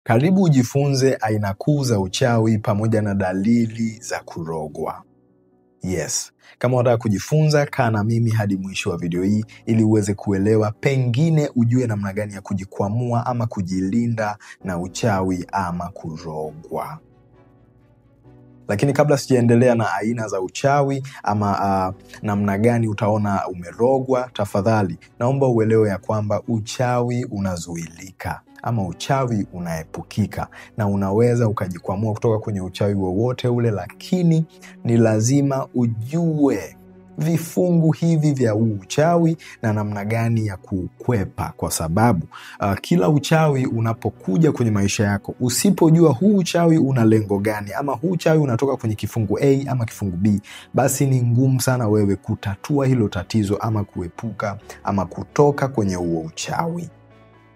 Karibu ujifunze aina kuu za uchawi pamoja na dalili za kurogwa. Yes, kama unataka kujifunza, kaa na mimi hadi mwisho wa video hii ili uweze kuelewa, pengine ujue namna gani ya kujikwamua ama kujilinda na uchawi ama kurogwa. Lakini kabla sijaendelea na aina za uchawi ama namna gani utaona umerogwa, tafadhali naomba uelewe ya kwamba uchawi unazuilika ama uchawi unaepukika, na unaweza ukajikwamua kutoka kwenye uchawi wowote ule, lakini ni lazima ujue vifungu hivi vya uchawi na namna gani ya kukwepa, kwa sababu kila uchawi unapokuja kwenye maisha yako, usipojua huu uchawi una lengo gani ama huu uchawi unatoka kwenye kifungu A ama kifungu B, basi ni ngumu sana wewe kutatua hilo tatizo ama kuepuka ama kutoka kwenye huo uchawi.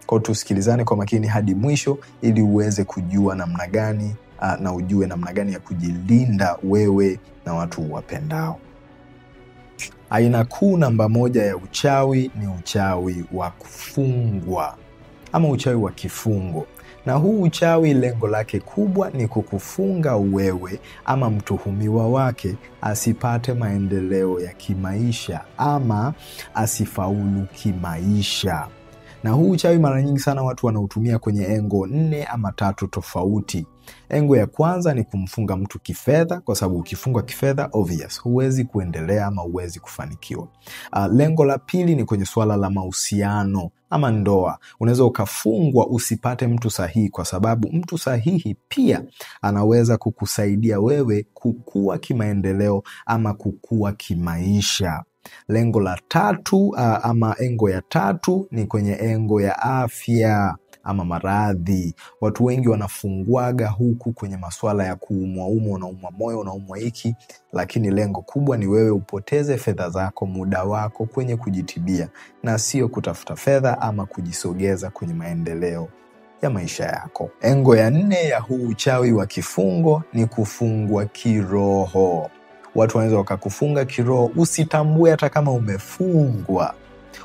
Kwa tusikilizane kwa makini hadi mwisho ili uweze kujua namna gani na ujue namna gani ya kujilinda wewe na watu wapendao. Aina kuu namba 1 ya uchawi ni uchawi wa kufungwa ama uchawi wa kifungo. Na huu uchawi lengo lake kubwa ni kukufunga wewe ama mtuhumiwa wake asipate maendeleo ya kimaisha ama asifaulu kimaisha. Na huu uchawi mara nyingi sana watu wanautumia kwenye engo 4 ama 3 tofauti. Engo ya kwanza ni kumfunga mtu kifedha, kwa sababu ukifungwa kifedha obvious huwezi kuendelea ama huwezi kufanikiwa. Lengo la pili ni kwenye swala la mahusiano ama ndoa. Unaweza ukafungwa usipate mtu sahihi, kwa sababu mtu sahihi pia anaweza kukusaidia wewe kukua kimaendeleo ama kukua kimaisha. Lengo la tatu ama engo ya tatu ni kwenye engo ya afya ama maradhi. Watu wengi wanafungwaga huku kwenye masuala ya kuumwa, unaumwa moyo, unaumwa hiki, lakini lengo kubwa ni wewe upoteze fedha zako, muda wako kwenye kujitibia na sio kutafuta fedha ama kujisogeza kwenye maendeleo ya maisha yako. Engo ya 4 ya huu uchawi wa kifungo ni kufungwa kiroho. Watu wanaweza wakakufunga kiroho, usitambue hata kama umefungwa.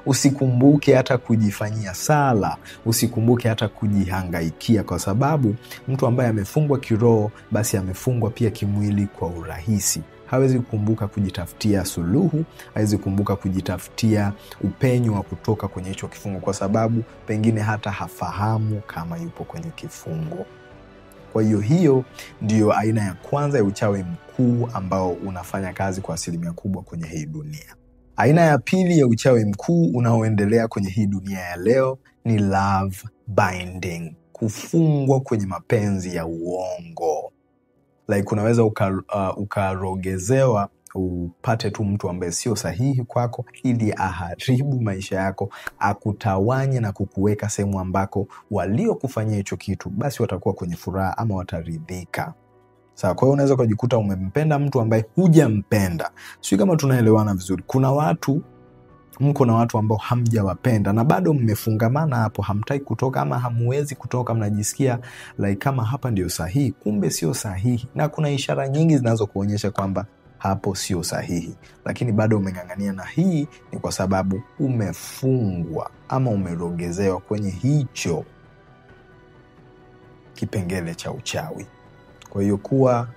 Usikumbuke hata kujifanyia sala, usikumbuke hata kujihangaikia, kwa sababu mtu ambaye amefungwa kiroho basi amefungwa pia kimwili kwa urahisi. Hawezi kukumbuka kujitafutia suluhu, hawezi kukumbuka kujitafutia upenyo wa kutoka kwenye hicho kifungo, kwa sababu pengine hata hafahamu kama yupo kwenye kifungo. Kwa hiyo ndiyo aina ya kwanza ya uchawi mkuu ambao unafanya kazi kwa asilimia kubwa kwenye hii dunia. Aina ya pili ya uchawi mkuu unaoendelea kwenye hii dunia ya leo ni love binding, kufungwa kwenye mapenzi ya uongo. Like unaweza ukarogezewa upate tu mtu ambaye sio sahihi kwako ili aharibu maisha yako, akutawanye na kukuweka sehemu ambako waliokufanyia hicho kitu basi watakuwa kwenye furaha ama wataridhika. Sawa, kwa hiyo unaweza kujikuta umempenda mtu ambaye hujampenda. Sio kama tunaelewana vizuri. Kuna watu mko na watu ambao hamjawapenda na bado mmefungamana hapo, hamtaki kutoka ama hamuwezi kutoka, mnajisikia like kama hapa ndio sahihi, kumbe sio sahihi. Na kuna ishara nyingi zinazokuonyesha kwamba hapo sio sahihi, lakini bado umeng'ang'ania, na hii ni kwa sababu umefungwa ama umerogezewa kwenye hicho kipengele cha uchawi. Kwa hiyo kuwa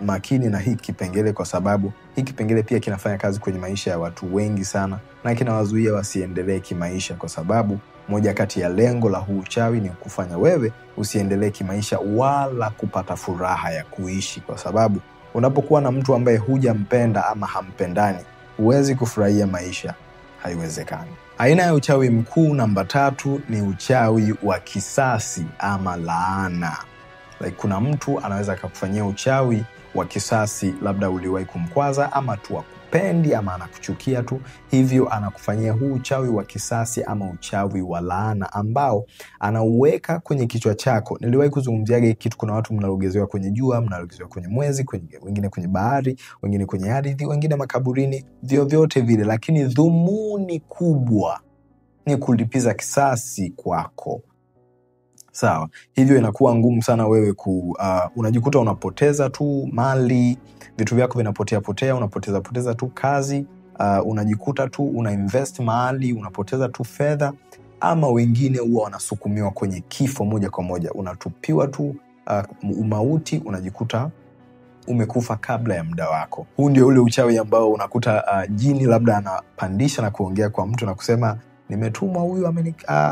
makini na hii kipengele, kwa sababu hii kipengele pia kinafanya kazi kwenye maisha ya watu wengi sana na kinawazuia wasiendelee kimaisha, kwa sababu moja kati ya lengo la huu uchawi ni kufanya wewe usiendelee kimaisha wala kupata furaha ya kuishi, kwa sababu unapokuwa na mtu ambaye hujampenda ama hampendani, huwezi kufurahia maisha, haiwezekani. Aina ya uchawi mkuu namba 3 ni uchawi wa kisasi ama laana. Like kuna mtu anaweza akakufanyia uchawi wa kisasi, labda uliwahi kumkwaza ama tu akupendi ama anakuchukia tu, hivyo anakufanyia huu uchawi wa kisasi ama uchawi wa laana ambao anauweka kwenye kichwa chako. Niliwahi kuzungumziaga kitu, kuna watu mnarogezewa kwenye jua, mnarogezewa kwenye mwezi, wengine kwenye bahari, wengine kwenye ardhi, wengine makaburini, vyovyote vile, lakini dhumuni kubwa ni kulipiza kisasi kwako. Sawa, hivyo inakuwa ngumu sana wewe unajikuta unapoteza tu mali, vitu vyako vinapotea, unapoteza tu kazi, unajikuta tu una invest mahali, unapoteza tu fedha. ama wengine huwa wanasukumiwa kwenye kifo moja kwa moja. Unatupiwa tu umauti, unajikuta umekufa kabla ya muda wako. Huu ndio ule uchawi ambao unakuta jini labda anapandisha na kuongea kwa mtu na kusema, nimetumwa, huyu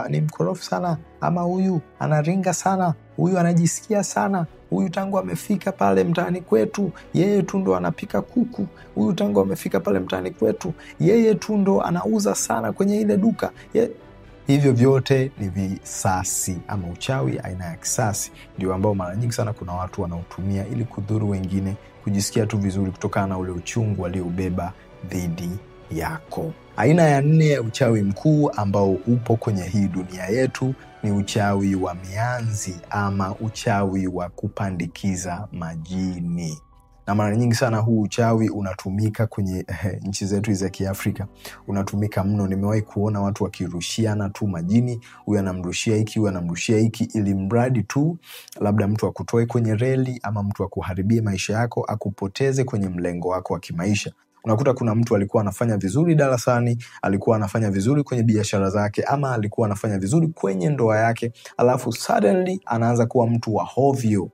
ni mkorofi sana, ama huyu anaringa sana, huyu anajisikia sana, huyu tangu amefika pale mtaani kwetu yeye tu ndo anapika kuku, huyu tangu amefika pale mtaani kwetu yeye tu ndo anauza sana kwenye ile duka. Hivyo vyote ni visasi ama uchawi aina ya kisasi, ndio ambao mara nyingi sana kuna watu wanaotumia ili kudhuru wengine, kujisikia tu vizuri kutokana na ule uchungu walioubeba dhidi yako. Aina ya 4 ya uchawi mkuu ambao upo kwenye hii dunia yetu ni uchawi wa mianzi ama uchawi wa kupandikiza majini. Na mara nyingi sana huu uchawi unatumika kwenye nchi zetu za Kiafrika. Unatumika mno. Nimewahi kuona watu wakirushiana tu majini, huyu anamrushia hiki, huyu anamrushia hiki, ili mradi tu labda mtu akutoe kwenye reli ama mtu akuharibie maisha yako, akupoteze kwenye mlengo wako wa kimaisha. Unakuta kuna mtu alikuwa anafanya vizuri darasani, alikuwa anafanya vizuri kwenye biashara zake, ama alikuwa anafanya vizuri kwenye ndoa yake, alafu suddenly anaanza kuwa mtu wa hovyo.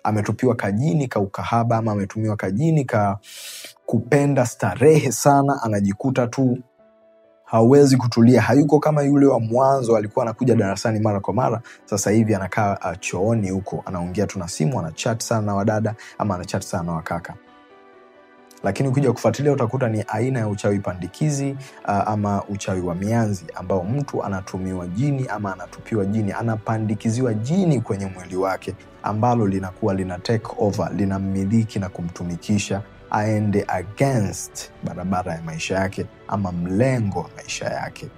Ametupiwa kajini ka ukahaba, ama ametumiwa kajini ka kupenda starehe sana, anajikuta tu hawezi kutulia. Hayuko kama yule wa mwanzo, alikuwa anakuja darasani mara kwa mara. Sasa hivi anakaa chooni huko, anaongea tu na simu, anachat sana na wadada ama anachat sana na wakaka. Lakini ukija kufuatilia utakuta ni aina ya uchawi pandikizi ama uchawi wa mianzi, ambao mtu anatumiwa jini ama anatupiwa jini, anapandikiziwa jini kwenye mwili wake, ambalo linakuwa lina take over, linamiliki na kumtumikisha aende against barabara ya maisha yake ama mlengo wa maisha yake.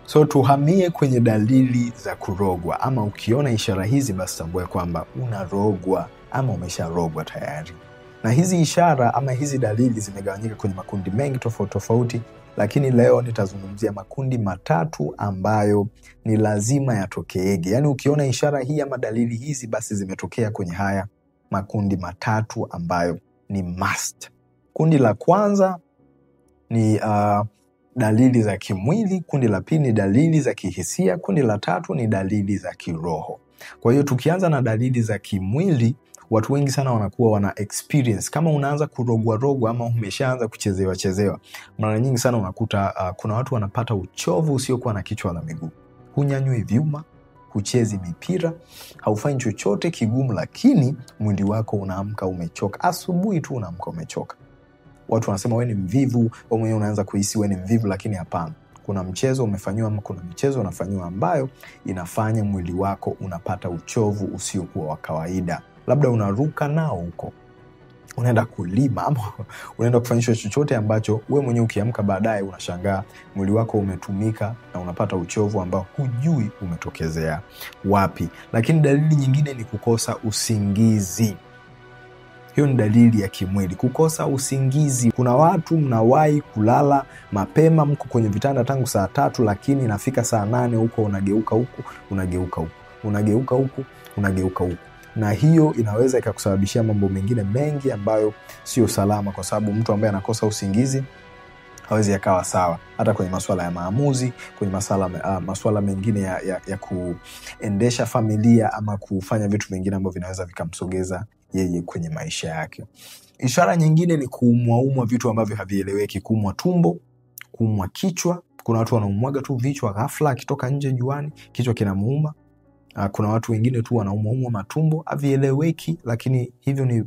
So tuhamie kwenye dalili za kurogwa, ama ukiona ishara hizi basi tambua kwamba unarogwa ama umesharogwa tayari. Na hizi ishara ama hizi dalili zimegawanyika kwenye makundi mengi tofauti tofauti, lakini leo nitazungumzia makundi matatu ambayo ni lazima yatokeege. Yaani ukiona ishara hii ama dalili hizi basi zimetokea kwenye haya makundi matatu ambayo ni must. Kundi la kwanza ni dalili za kimwili, kundi la pili ni dalili za kihisia, kundi la tatu ni dalili za kiroho. Kwa hiyo tukianza na dalili za kimwili, watu wengi sana wanakuwa wana experience. Kama unaanza kurogwa ama umeshaanza kuchezewa, mara nyingi sana unakuta kuna watu wanapata uchovu usiokuwa na kichwa na miguu. Hunyanyui vyuma, huchezi mipira, haufanyi chochote kigumu, lakini mwili wako unaamka umechoka. Asubuhi tu unaamka umechoka. Watu wanasema wewe ni mvivu, wewe mwenyewe unaanza kuhisi wewe ni mvivu, lakini hapana. Kuna mchezo umefanywa ama kuna michezo unafanywa ambayo inafanya mwili wako unapata uchovu usiokuwa wa kawaida. Labda unaruka nao huko, unaenda kulima ama unaenda kufanyishwa chochote ambacho wewe mwenyewe ukiamka baadaye unashangaa mwili wako umetumika na unapata uchovu ambao hujui umetokezea wapi. Lakini dalili nyingine ni kukosa usingizi. Hiyo ni dalili ya kimwili, kukosa usingizi. Kuna watu mnawahi kulala mapema, mko kwenye vitanda tangu saa 3, lakini inafika saa 8 huko unageuka huku, unageuka huku, unageuka huku, unageuka huku. Na hiyo inaweza ikakusababishia mambo mengine mengi ambayo sio salama, kwa sababu mtu ambaye anakosa usingizi hawezi akawa sawa hata kwenye masuala ya maamuzi, kwenye masuala mengine ya kuendesha familia ama kufanya vitu vingine ambavyo vinaweza vikamsogeza yeye kwenye maisha yake. Ishara nyingine ni kuumwa vitu ambavyo havieleweki, kuumwa tumbo, kuumwa kichwa. Kuna watu wanaumwaga tu vichwa ghafla, akitoka nje juani kichwa kinamuuma. Kuna watu wengine tu wanaumwa matumbo, havieleweki, lakini hivyo ni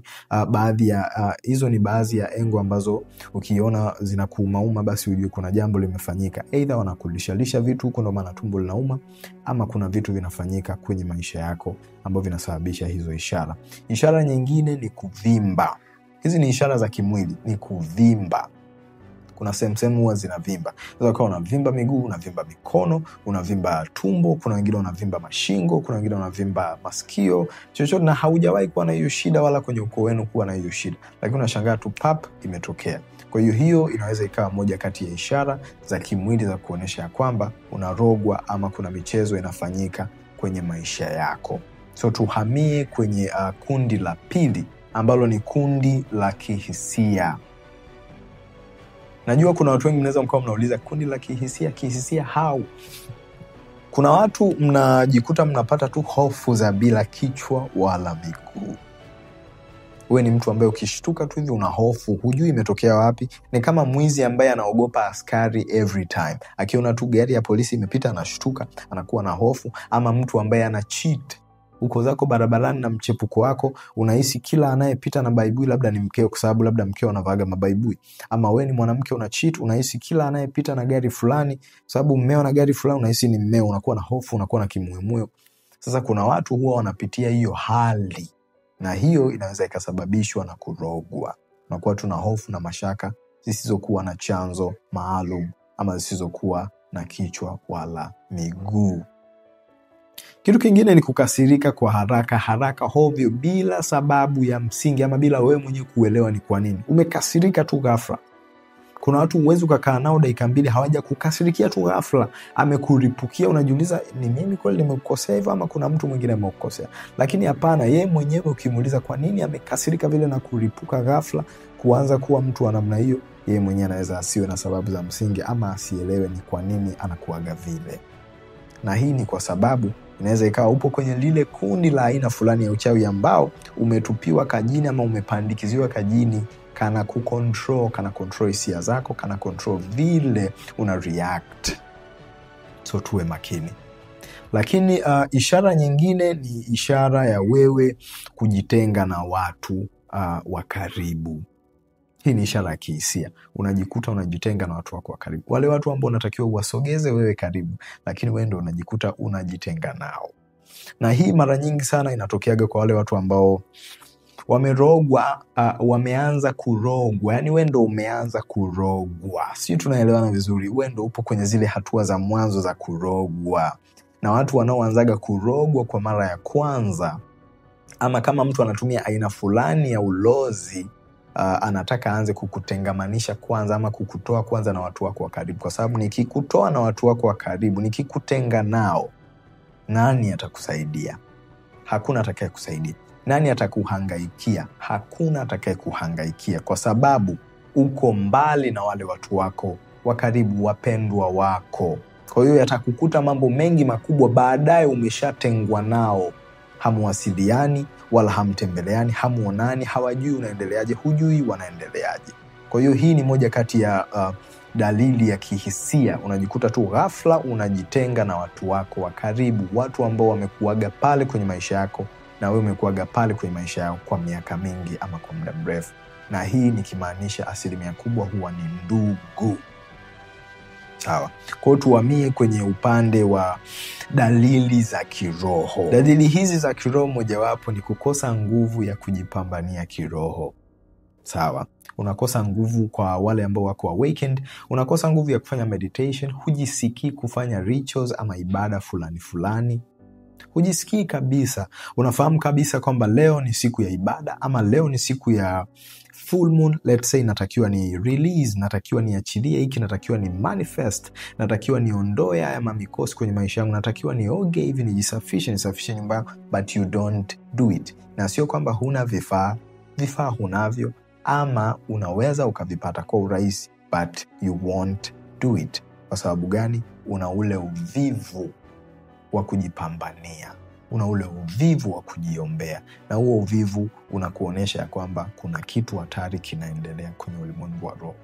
hizo ni baadhi ya engo ambazo ukiona zinakuuma basi ujue kuna jambo limefanyika. Either wanakulishalisha vitu huko ndio maana tumbo linauma, ama kuna vitu vinafanyika kwenye maisha yako ambavyo vinasababisha hizo ishara. Ishara nyingine ni kuvimba. Hizi ni ishara za kimwili, ni kuvimba. Kuna sehemu huwa zinavimba. Unaweza kuwa unavimba miguu, unavimba mikono, unavimba tumbo, kuna wengine unavimba mashingo, kuna wengine unavimba masikio, chochote, na haujawahi kuwa na hiyo shida wala kwenye ukoo wenu kuwa na hiyo shida, lakini unashangaa tu pap imetokea. Kwa hiyo inaweza ikawa moja kati ya ishara za kimwili za kuonesha kwamba unarogwa ama kuna michezo inafanyika kwenye maisha yako. So tuhamie kwenye kundi la pili ambalo ni kundi la kihisia. Najua kuna watu wengi mnaweza mkao mnauliza kundi la kihisia how? Kuna watu mnajikuta mnapata tu hofu za bila kichwa wala miguu. Wewe ni mtu ambaye ukishtuka tu hivi una hofu, hujui imetokea wapi. Ni kama mwizi ambaye anaogopa askari every time. Akiona tu gari ya polisi imepita anashtuka, anakuwa na hofu. Ama mtu ambaye ana cheat. Uko zako barabarani na mchepuko wako, unahisi kila anayepita na baibui labda ni mkeo, kwa sababu labda mkeo anavaga mabaibui. Ama wewe ni mwanamke una cheat, unahisi kila anayepita na gari fulani, kwa sababu mmeo na gari fulani unahisi ni mmeo, unakuwa na hofu, unakuwa na kimuhemuhe. Sasa kuna watu huwa wanapitia hiyo hali, na hiyo inaweza ikasababishwa na kurogwa. Unakuwa tuna hofu na mashaka zisizokuwa na chanzo maalum, ama zisizokuwa na kichwa wala miguu. Kitu kingine ni kukasirika kwa haraka hovyo bila sababu ya msingi, ama bila wewe mwenyewe kuelewa ni kwa nini. Umekasirika tu ghafla. Kuna watu huwezi ukakaa nao dakika 2 hawaja kukasirikia tu ghafla. Amekuripukia, unajiuliza ni mimi kweli nimekukosea hivyo ama kuna mtu mwingine amekukosea. Lakini hapana, yeye mwenyewe ukimuuliza kwa nini amekasirika vile na kuripuka ghafla, kuanza kuwa mtu wa namna hiyo, yeye mwenyewe anaweza asiwe na sababu za msingi, ama asielewe ni kwa nini anakuaga vile. Na hii ni kwa sababu inaweza ikawa upo kwenye lile kundi la aina fulani ya uchawi ambao umetupiwa kajini ama umepandikiziwa kajini kana kucontrol, kana control hisia zako, kana control vile una react. So tuwe makini. Lakini ishara nyingine ni ishara ya wewe kujitenga na watu wa karibu. Hii ni ishara ya kihisia. Unajikuta unajitenga na watu wako wa karibu. Wale watu ambao unatakiwa uwasogeze wewe karibu, lakini wewe ndio unajikuta unajitenga nao. Na hii mara nyingi sana inatokeaga kwa wale watu ambao wamerogwa, wameanza kurogwa. Yani wewe ndio umeanza kurogwa. Sisi tunaelewana vizuri. Wewe ndio upo kwenye zile hatua za mwanzo za kurogwa. Na watu wanaoanzaga kurogwa kwa mara ya kwanza, ama kama mtu anatumia aina fulani ya ulozi, anataka aanze kukutengamanisha kwanza, ama kukutoa kwanza na watu wako wa karibu. Kwa sababu nikikutoa na watu wako wa karibu, nikikutenga nao, nani atakusaidia? Hakuna atakaye kusaidia. Nani atakuhangaikia? Hakuna atakaye kuhangaikia, kwa sababu uko mbali na wale watu wako wa karibu, wapendwa wako. Kwa hiyo yatakukuta mambo mengi makubwa baadaye umeshatengwa nao. Hamuwasiliani wala hamtembeleani, hamuonani, hawajui unaendeleaje, hujui wanaendeleaje. Kwa hiyo hii ni moja kati ya dalili ya kihisia. Unajikuta tu ghafla unajitenga na watu wako wa karibu, watu ambao wamekuaga pale kwenye maisha yako, na wewe umekuaga pale kwenye maisha yao kwa miaka mingi ama kwa muda mrefu. Na hii nikimaanisha asilimia kubwa huwa ni ndugu. Sawa. Kwa hiyo tuhamie kwenye upande wa dalili za kiroho. Dalili hizi za kiroho mojawapo ni kukosa nguvu ya kujipambania kiroho. Sawa. Unakosa nguvu. Kwa wale ambao wako awakened, unakosa nguvu ya kufanya meditation, hujisikii kufanya rituals ama ibada fulani fulani. Hujisikii kabisa. Unafahamu kabisa kwamba leo ni siku ya ibada, ama leo ni siku ya full moon, let's say, natakiwa ni release, natakiwa ni achilie hiki, natakiwa ni manifest, natakiwa ni ondoe haya mamikosi kwenye maisha yangu, natakiwa ni oge hivi, nijisafishe, nisafishe nyumba yangu, but you don't do it. Na sio kwamba huna vifaa hunavyo, ama unaweza ukavipata kwa urahisi, but you won't do it. Kwa sababu gani? Una ule uvivu wa kujipambania. Una ule uvivu wa kujiombea, na huo uvivu unakuonesha ya kwamba kuna kitu hatari kinaendelea kwenye ulimwengu wa roho.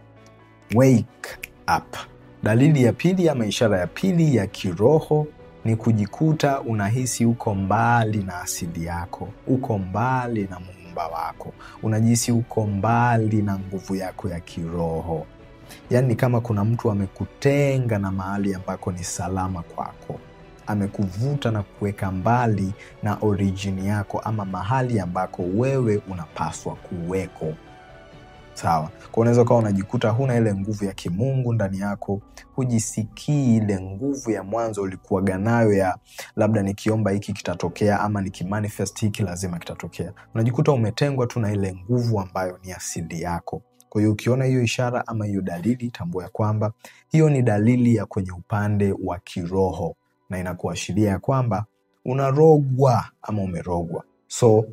Wake up. Dalili ya pili ama ishara ya pili ya kiroho ni kujikuta unahisi uko mbali na asili yako, uko mbali na muumba wako, unajihisi uko mbali na nguvu yako ya kiroho. Yani kama kuna mtu amekutenga na mahali ambako ni salama kwako, amekuvuta na kuweka mbali na origin yako, ama mahali ambako wewe unapaswa kuweko. Sawa. Kwa unaweza kuwa unajikuta huna ile nguvu ya kimungu ndani yako, hujisikii ile nguvu ya mwanzo ulikuwa nayo ya labda nikiomba hiki kitatokea, ama nikimanifest hiki lazima kitatokea. Unajikuta umetengwa tu na ile nguvu ambayo ni asili yako. Kwa hiyo ukiona hiyo ishara ama hiyo dalili, tambua kwamba hiyo ni dalili ya kwenye upande wa kiroho, na inakuashiria kwamba unarogwa ama umerogwa. So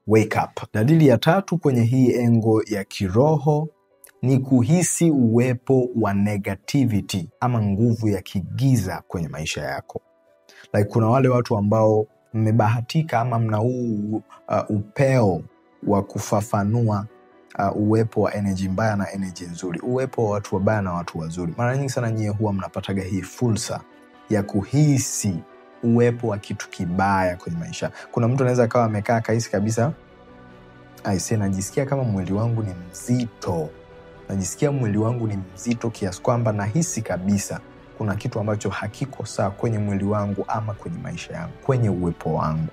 wake up. Dalili ya tatu kwenye hii engo ya kiroho ni kuhisi uwepo wa negativity ama nguvu ya kigiza kwenye maisha yako. Like kuna wale watu ambao mmebahatika ama mna huu upeo wa kufafanua uwepo wa energy mbaya na energy nzuri, uwepo wa watu wabaya na watu wazuri. Mara nyingi sana nyie huwa mnapataga hii fursa ya kuhisi uwepo wa kitu kibaya kwenye maisha. Kuna mtu anaweza akawa amekaa kahisi kabisa, aise, najisikia kama mwili wangu ni mzito. Najisikia mwili wangu ni mzito kiasi kwamba nahisi kabisa kuna kitu ambacho hakiko sawa kwenye mwili wangu ama kwenye maisha yangu, kwenye uwepo wangu.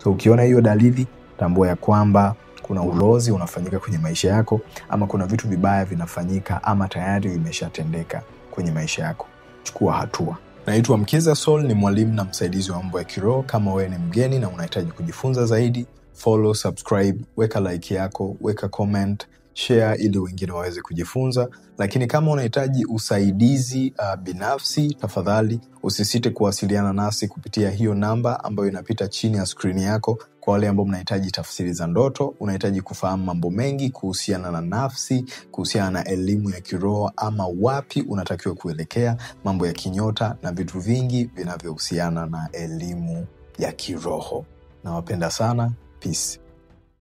So ukiona hiyo dalili, tambua ya kwamba kuna ulozi unafanyika kwenye maisha yako, ama kuna vitu vibaya vinafanyika ama tayari vimeshatendeka kwenye maisha yako. Chukua hatua. Naitwa Mkiza Soul, ni mwalimu na msaidizi wa mambo ya kiroho. Kama wewe ni mgeni na unahitaji kujifunza zaidi, follow, subscribe, weka like yako, weka comment, share ili wengine waweze kujifunza. Lakini kama unahitaji usaidizi binafsi, tafadhali usisite kuwasiliana nasi kupitia hiyo namba ambayo inapita chini ya screen yako. Kwa wale ambao mnahitaji tafsiri za ndoto, unahitaji kufahamu mambo mengi kuhusiana na nafsi, kuhusiana na elimu ya kiroho, ama wapi unatakiwa kuelekea, mambo ya kinyota na vitu vingi vinavyohusiana na elimu ya kiroho. Nawapenda sana. Peace.